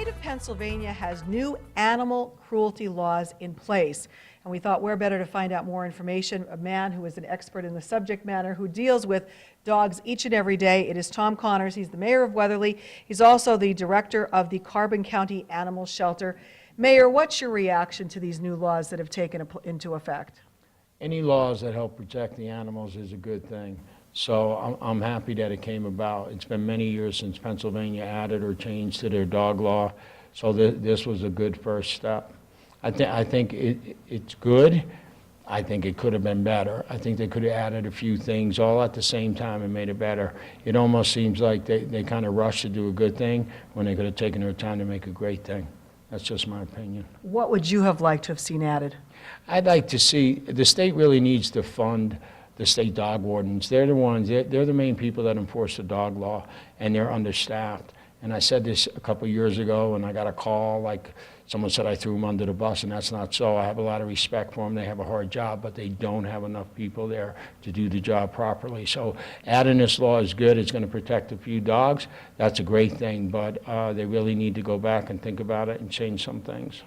state of Pennsylvania has new animal cruelty laws in place, and we thought where better to find out more information, a man who is an expert in the subject matter, who deals with dogs each and every day. It is Tom Connors. He's the mayor of Weatherly. He's also the director of the Carbon County Animal Shelter. Mayor, what's your reaction to these new laws that have taken into effect? Any laws that help protect the animals is a good thing. So I'm happy that it came about. It's been many years since Pennsylvania added or changed to their dog law, so this was a good first step. I think it's good. I think it could have been better. I think they could have added a few things all at the same time and made it better. It almost seems like they kind of rushed to do a good thing when they could have taken their time to make a great thing. That's just my opinion. What would you have liked to have seen added? I'd like to see, the state really needs to fund the state dog wardens. They're the ones, they're the main people that enforce the dog law, and they're understaffed. And I said this a couple of years ago, and I got a call, like someone said I threw them under the bus, and that's not so. I have a lot of respect for them. They have a hard job, but they don't have enough people there to do the job properly. So adding this law is good. It's going to protect a few dogs. That's a great thing, but they really need to go back and think about it and change some things.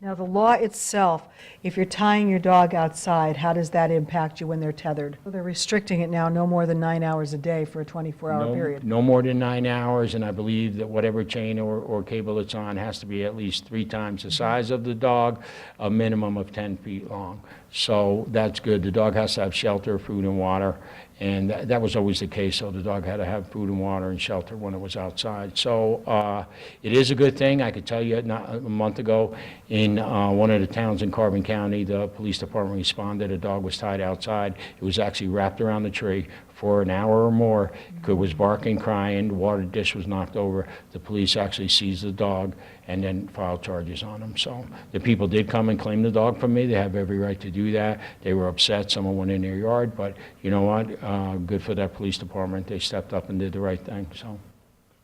Now, the law itself, if you're tying your dog outside, how does that impact you when they're tethered? Well, they're restricting it now no more than 9 hours a day for a 24-hour period. No more than 9 hours, and I believe that whatever chain or cable it's on has to be at least 3 times the size of the dog, a minimum of 10 feet long. So that's good. The dog has to have shelter, food, and water, and that was always the case. So the dog had to have food and water and shelter when it was outside. So it is a good thing. I could tell you not a month ago in one of the towns in Carbon County, the police department responded. A dog was tied outside. It was actually wrapped around the tree for an hour or more. It was barking, crying. The water dish was knocked over. The police actually seized the dog and then filed charges on him. So the people did come and claim the dog from me. They have every right to do that. They were upset. Someone went in their yard, but you know what? Good for that police department. They stepped up and did the right thing. So.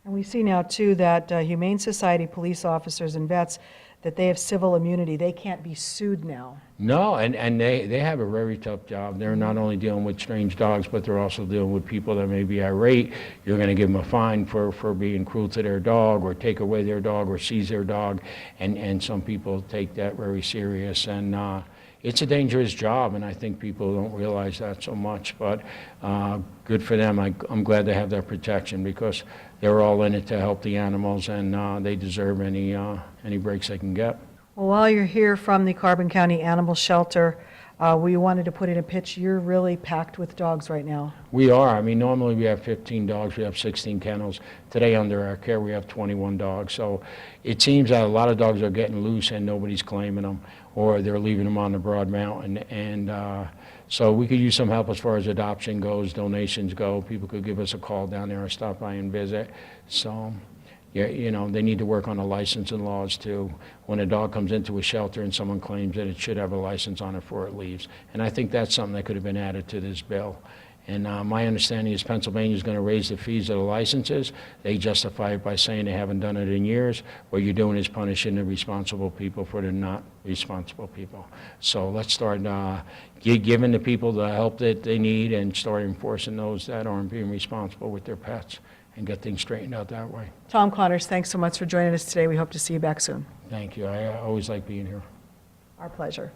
And we see now, too, that Humane Society police officers and vets, that they have civil immunity. They can't be sued now. No, and they have a very tough job. They're not only dealing with strange dogs, but they're also dealing with people that may be irate. You're going to give them a fine for being cruel to their dog, or take away their dog, or seize their dog, and some people take that very serious. And it's a dangerous job, and I think people don't realize that so much, but good for them. I'm glad they have that protection, because they're all in it to help the animals, and they deserve any breaks they can get. Well, while you're here from the Carbon County Animal Shelter, we wanted to put in a pitch. You're really packed with dogs right now. We are. I mean, normally we have 15 dogs. We have 16 kennels. Today, under our care, we have 21 dogs. So it seems that a lot of dogs are getting loose and nobody's claiming them, or they're leaving them on the Broad Mountain. And so we could use some help as far as adoption goes, donations go. People could give us a call down there or stop by and visit. So, yeah, you know, they need to work on the licensing laws too. When a dog comes into a shelter and someone claims it, it should have a license on it before it leaves. And I think that's something that could have been added to this bill. And my understanding is Pennsylvania is going to raise the fees of the licenses. They justify it by saying they haven't done it in years. What you're doing is punishing the responsible people for the not responsible people. So let's start giving the people the help that they need, and start enforcing those that aren't being responsible with their pets, and get things straightened out that way. Tom Connors, thanks so much for joining us today. We hope to see you back soon. Thank you. I always like being here. Our pleasure.